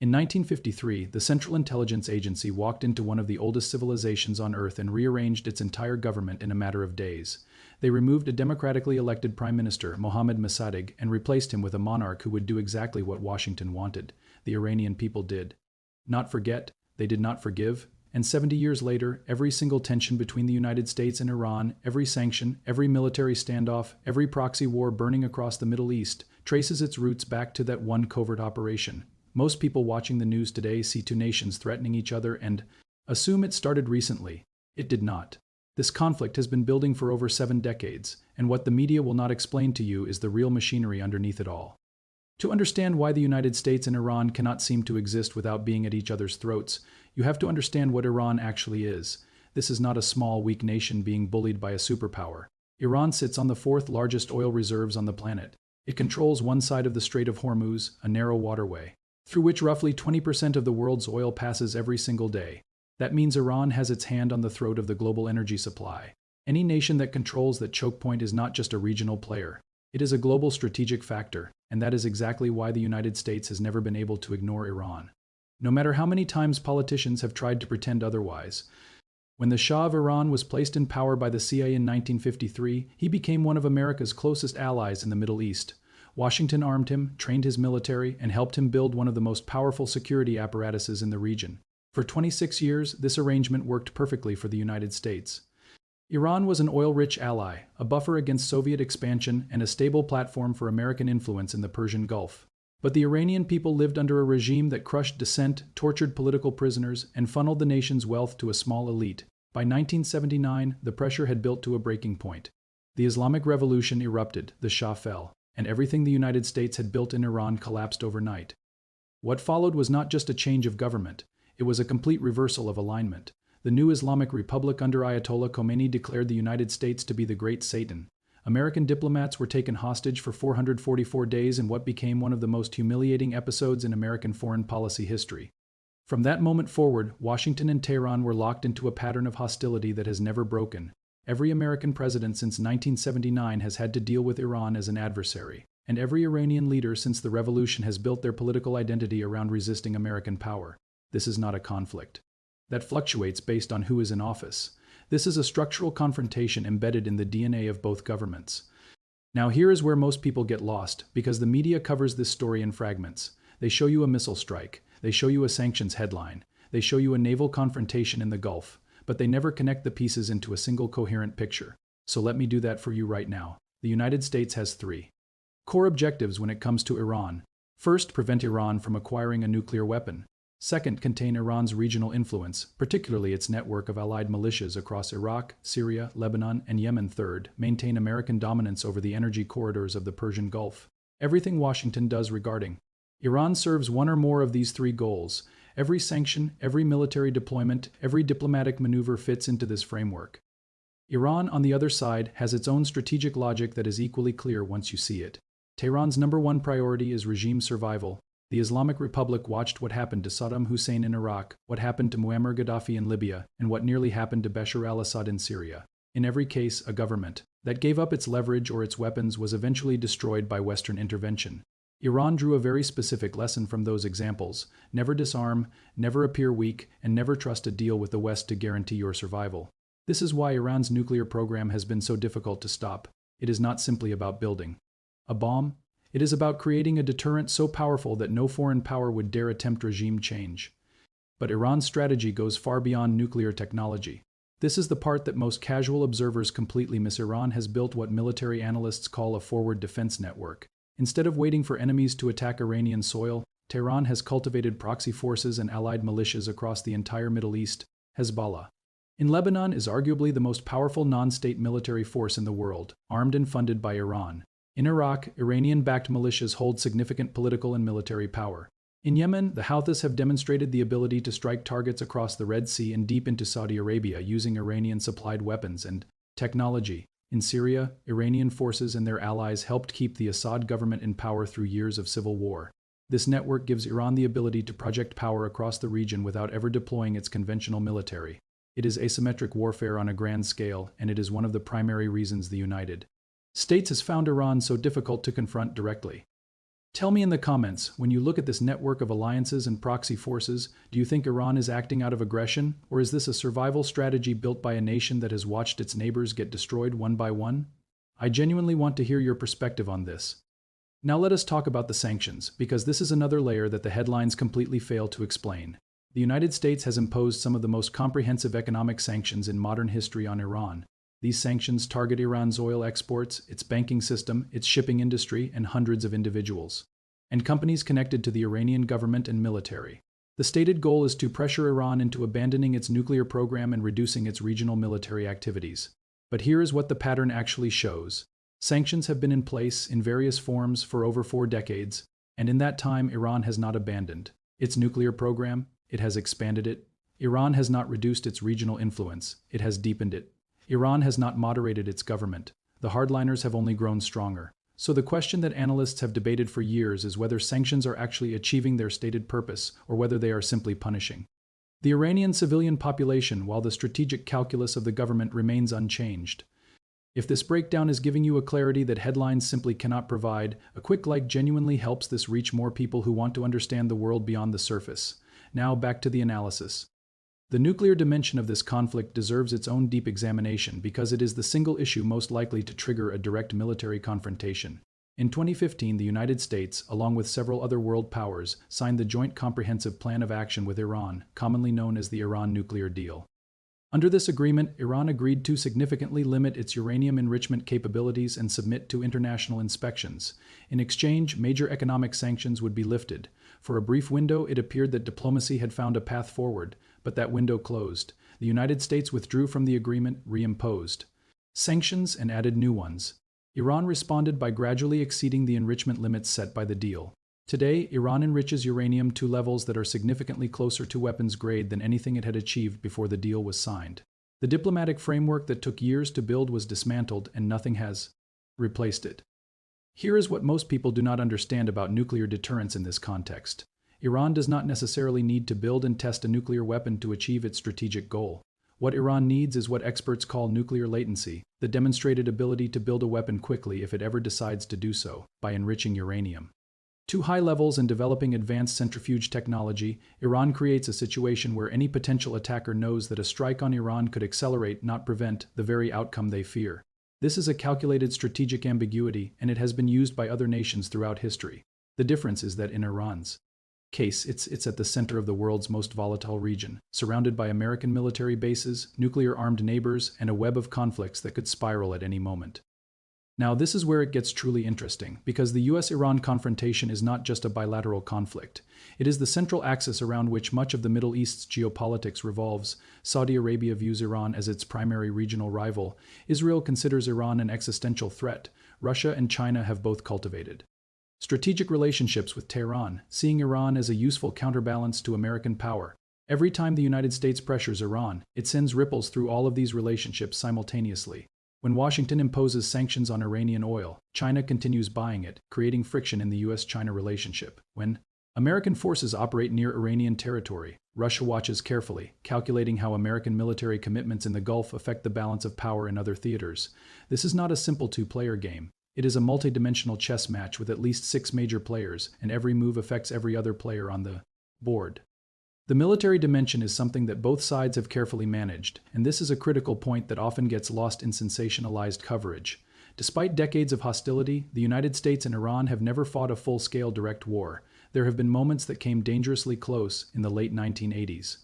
In 1953, the Central Intelligence Agency walked into one of the oldest civilizations on Earth and rearranged its entire government in a matter of days. They removed a democratically elected prime minister, Mohammad Mossadegh, and replaced him with a monarch who would do exactly what Washington wanted. The Iranian people did not forget, they did not forgive, and 70 years later, every single tension between the United States and Iran, every sanction, every military standoff, every proxy war burning across the Middle East, traces its roots back to that one covert operation. Most people watching the news today see two nations threatening each other and assume it started recently. It did not. This conflict has been building for over 7 decades, and what the media will not explain to you is the real machinery underneath it all. To understand why the United States and Iran cannot seem to exist without being at each other's throats, you have to understand what Iran actually is. This is not a small, weak nation being bullied by a superpower. Iran sits on the 4th largest oil reserves on the planet. It controls one side of the Strait of Hormuz, a narrow waterway, through which roughly 20% of the world's oil passes every single day. That means Iran has its hand on the throat of the global energy supply. Any nation that controls that choke point is not just a regional player. It is a global strategic factor, and that is exactly why the United States has never been able to ignore Iran. No matter how many times politicians have tried to pretend otherwise. When the Shah of Iran was placed in power by the CIA in 1953, he became one of America's closest allies in the Middle East. Washington armed him, trained his military, and helped him build one of the most powerful security apparatuses in the region. For 26 years, this arrangement worked perfectly for the United States. Iran was an oil-rich ally, a buffer against Soviet expansion, and a stable platform for American influence in the Persian Gulf. But the Iranian people lived under a regime that crushed dissent, tortured political prisoners, and funneled the nation's wealth to a small elite. By 1979, the pressure had built to a breaking point. The Islamic Revolution erupted, the Shah fell, and everything the United States had built in Iran collapsed overnight. What followed was not just a change of government, it was a complete reversal of alignment. The new Islamic Republic under Ayatollah Khomeini declared the United States to be the Great Satan. American diplomats were taken hostage for 444 days in what became one of the most humiliating episodes in American foreign policy history. From that moment forward, Washington and Tehran were locked into a pattern of hostility that has never broken. Every American president since 1979 has had to deal with Iran as an adversary, and every Iranian leader since the revolution has built their political identity around resisting American power. This is not a conflict that fluctuates based on who is in office. This is a structural confrontation embedded in the DNA of both governments. Now here is where most people get lost, because the media covers this story in fragments. They show you a missile strike, they show you a sanctions headline, they show you a naval confrontation in the Gulf, but they never connect the pieces into a single coherent picture. So let me do that for you right now. The United States has 3 core objectives when it comes to Iran. First, prevent Iran from acquiring a nuclear weapon. Second, contain Iran's regional influence, particularly its network of allied militias across Iraq, Syria, Lebanon, and Yemen. Third, maintain American dominance over the energy corridors of the Persian Gulf. Everything Washington does regarding Iran serves one or more of these 3 goals. Every sanction, every military deployment, every diplomatic maneuver fits into this framework. Iran, on the other side, has its own strategic logic that is equally clear once you see it. Tehran's #1 priority is regime survival. The Islamic Republic watched what happened to Saddam Hussein in Iraq, what happened to Muammar Gaddafi in Libya, and what nearly happened to Bashar al-Assad in Syria. In every case, a government that gave up its leverage or its weapons was eventually destroyed by Western intervention. Iran drew a very specific lesson from those examples: never disarm, never appear weak, and never trust a deal with the West to guarantee your survival. This is why Iran's nuclear program has been so difficult to stop. It is not simply about building a bomb. It is about creating a deterrent so powerful that no foreign power would dare attempt regime change. But Iran's strategy goes far beyond nuclear technology. This is the part that most casual observers completely miss. Iran has built what military analysts call a forward defense network. Instead of waiting for enemies to attack Iranian soil, Tehran has cultivated proxy forces and allied militias across the entire Middle East. Hezbollah in Lebanon is arguably the most powerful non-state military force in the world, armed and funded by Iran. In Iraq, Iranian-backed militias hold significant political and military power. In Yemen, the Houthis have demonstrated the ability to strike targets across the Red Sea and deep into Saudi Arabia using Iranian-supplied weapons and technology. In Syria, Iranian forces and their allies helped keep the Assad government in power through years of civil war. This network gives Iran the ability to project power across the region without ever deploying its conventional military. It is asymmetric warfare on a grand scale, and it is one of the primary reasons the United States has found Iran so difficult to confront directly. Tell me in the comments, when you look at this network of alliances and proxy forces, do you think Iran is acting out of aggression, or is this a survival strategy built by a nation that has watched its neighbors get destroyed one by one? I genuinely want to hear your perspective on this. Now let us talk about the sanctions, because this is another layer that the headlines completely fail to explain. The United States has imposed some of the most comprehensive economic sanctions in modern history on Iran. These sanctions target Iran's oil exports, its banking system, its shipping industry, and hundreds of individuals and companies connected to the Iranian government and military. The stated goal is to pressure Iran into abandoning its nuclear program and reducing its regional military activities. But here is what the pattern actually shows. Sanctions have been in place in various forms for over 4 decades, and in that time Iran has not abandoned its nuclear program, it has expanded it. Iran has not reduced its regional influence, it has deepened it. Iran has not moderated its government. The hardliners have only grown stronger. So the question that analysts have debated for years is whether sanctions are actually achieving their stated purpose or whether they are simply punishing the Iranian civilian population while the strategic calculus of the government remains unchanged. If this breakdown is giving you a clarity that headlines simply cannot provide, a quick like genuinely helps this reach more people who want to understand the world beyond the surface. Now back to the analysis. The nuclear dimension of this conflict deserves its own deep examination because it is the single issue most likely to trigger a direct military confrontation. In 2015, the United States, along with several other world powers, signed the Joint Comprehensive Plan of Action with Iran, commonly known as the Iran Nuclear Deal. Under this agreement, Iran agreed to significantly limit its uranium enrichment capabilities and submit to international inspections. In exchange, major economic sanctions would be lifted. For a brief window, it appeared that diplomacy had found a path forward, but that window closed. The United States withdrew from the agreement, reimposed sanctions, and added new ones. Iran responded by gradually exceeding the enrichment limits set by the deal. Today, Iran enriches uranium to levels that are significantly closer to weapons grade than anything it had achieved before the deal was signed. The diplomatic framework that took years to build was dismantled, and nothing has replaced it. Here is what most people do not understand about nuclear deterrence in this context. Iran does not necessarily need to build and test a nuclear weapon to achieve its strategic goal. What Iran needs is what experts call nuclear latency, the demonstrated ability to build a weapon quickly if it ever decides to do so, by enriching uranium. To high levels and developing advanced centrifuge technology, Iran creates a situation where any potential attacker knows that a strike on Iran could accelerate, not prevent, the very outcome they fear. This is a calculated strategic ambiguity, and it has been used by other nations throughout history. The difference is that in Iran's case, it's at the center of the world's most volatile region, surrounded by American military bases, nuclear-armed neighbors, and a web of conflicts that could spiral at any moment. Now, this is where it gets truly interesting, because the US-Iran confrontation is not just a bilateral conflict. It is the central axis around which much of the Middle East's geopolitics revolves. Saudi Arabia views Iran as its primary regional rival. Israel considers Iran an existential threat. Russia and China have both cultivated strategic relationships with Tehran, seeing Iran as a useful counterbalance to American power. Every time the United States pressures Iran, it sends ripples through all of these relationships simultaneously. When Washington imposes sanctions on Iranian oil, China continues buying it, creating friction in the US-China relationship. When American forces operate near Iranian territory, Russia watches carefully, calculating how American military commitments in the Gulf affect the balance of power in other theaters. This is not a simple two-player game. It is a multi-dimensional chess match with at least 6 major players, and every move affects every other player on the board. The military dimension is something that both sides have carefully managed, and this is a critical point that often gets lost in sensationalized coverage. Despite decades of hostility, the United States and Iran have never fought a full-scale direct war. There have been moments that came dangerously close in the late 1980s.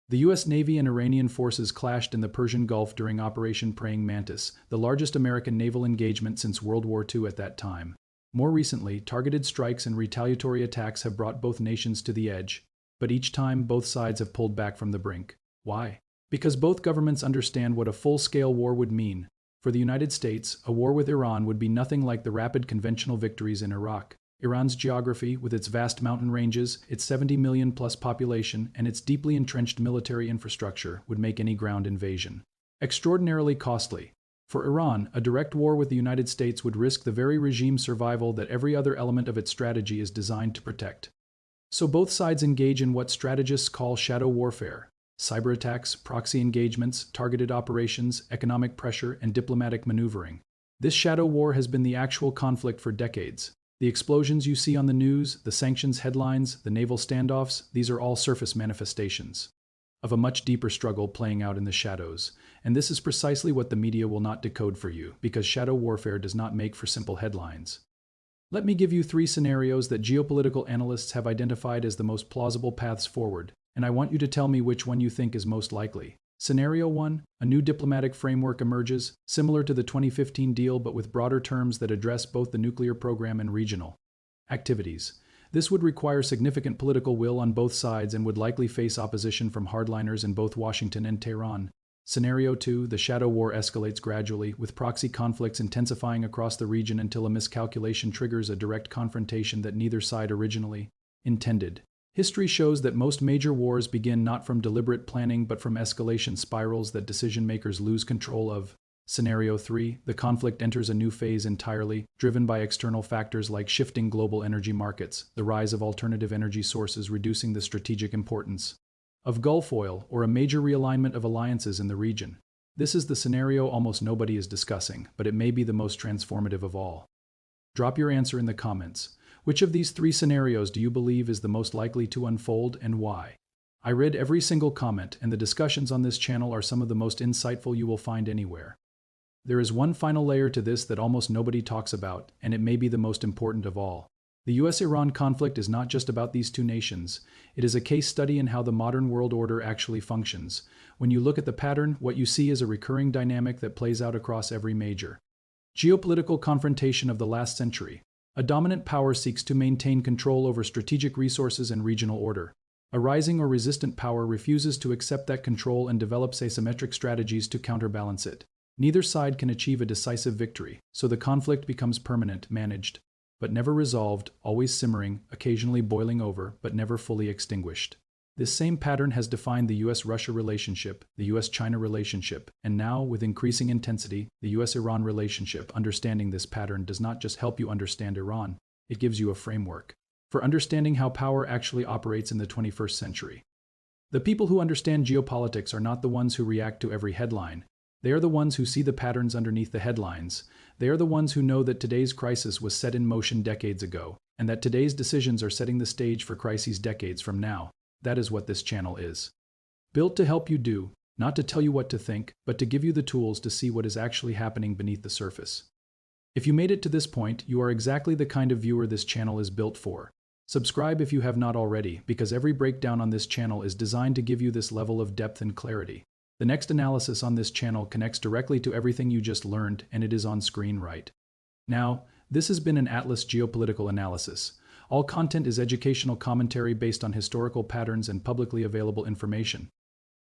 The U.S. Navy and Iranian forces clashed in the Persian Gulf during Operation Praying Mantis, the largest American naval engagement since World War II at that time. More recently, targeted strikes and retaliatory attacks have brought both nations to the edge, but each time both sides have pulled back from the brink. Why? Because both governments understand what a full-scale war would mean. For the United States, a war with Iran would be nothing like the rapid conventional victories in Iraq. Iran's geography, with its vast mountain ranges, its 70 million-plus population, and its deeply entrenched military infrastructure, would make any ground invasion extraordinarily costly. For Iran, a direct war with the United States would risk the very regime's survival that every other element of its strategy is designed to protect. So both sides engage in what strategists call shadow warfare: cyber attacks, proxy engagements, targeted operations, economic pressure, and diplomatic maneuvering. This shadow war has been the actual conflict for decades. The explosions you see on the news, the sanctions headlines, the naval standoffs, these are all surface manifestations of a much deeper struggle playing out in the shadows. And this is precisely what the media will not decode for you, because shadow warfare does not make for simple headlines. Let me give you 3 scenarios that geopolitical analysts have identified as the most plausible paths forward, and I want you to tell me which one you think is most likely. Scenario 1, a new diplomatic framework emerges, similar to the 2015 deal but with broader terms that address both the nuclear program and regional activities. This would require significant political will on both sides and would likely face opposition from hardliners in both Washington and Tehran. Scenario 2, the shadow war escalates gradually, with proxy conflicts intensifying across the region until a miscalculation triggers a direct confrontation that neither side originally intended. History shows that most major wars begin not from deliberate planning but from escalation spirals that decision-makers lose control of. Scenario 3, the conflict enters a new phase entirely, driven by external factors like shifting global energy markets, the rise of alternative energy sources reducing the strategic importance of Gulf oil, or a major realignment of alliances in the region. This is the scenario almost nobody is discussing, but it may be the most transformative of all. Drop your answer in the comments. Which of these 3 scenarios do you believe is the most likely to unfold, and why? I read every single comment, and the discussions on this channel are some of the most insightful you will find anywhere. There is one final layer to this that almost nobody talks about, and it may be the most important of all. The US-Iran conflict is not just about these 2 nations. It is a case study in how the modern world order actually functions. When you look at the pattern, what you see is a recurring dynamic that plays out across every major geopolitical confrontation of the last century. A dominant power seeks to maintain control over strategic resources and regional order. A rising or resistant power refuses to accept that control and develops asymmetric strategies to counterbalance it. Neither side can achieve a decisive victory, so the conflict becomes permanent, managed, but never resolved, always simmering, occasionally boiling over, but never fully extinguished. This same pattern has defined the US-Russia relationship, the US-China relationship, and now, with increasing intensity, the US-Iran relationship. Understanding this pattern does not just help you understand Iran, it gives you a framework for understanding how power actually operates in the 21st century. The people who understand geopolitics are not the ones who react to every headline. They are the ones who see the patterns underneath the headlines. They are the ones who know that today's crisis was set in motion decades ago, and that today's decisions are setting the stage for crises decades from now. That is what this channel is. Built to help you do, not to tell you what to think, but to give you the tools to see what is actually happening beneath the surface. If you made it to this point, you are exactly the kind of viewer this channel is built for. Subscribe if you have not already, because every breakdown on this channel is designed to give you this level of depth and clarity. The next analysis on this channel connects directly to everything you just learned, and it is on screen right now. This has been an Atlas Geopolitical Analysis. All content is educational commentary based on historical patterns and publicly available information.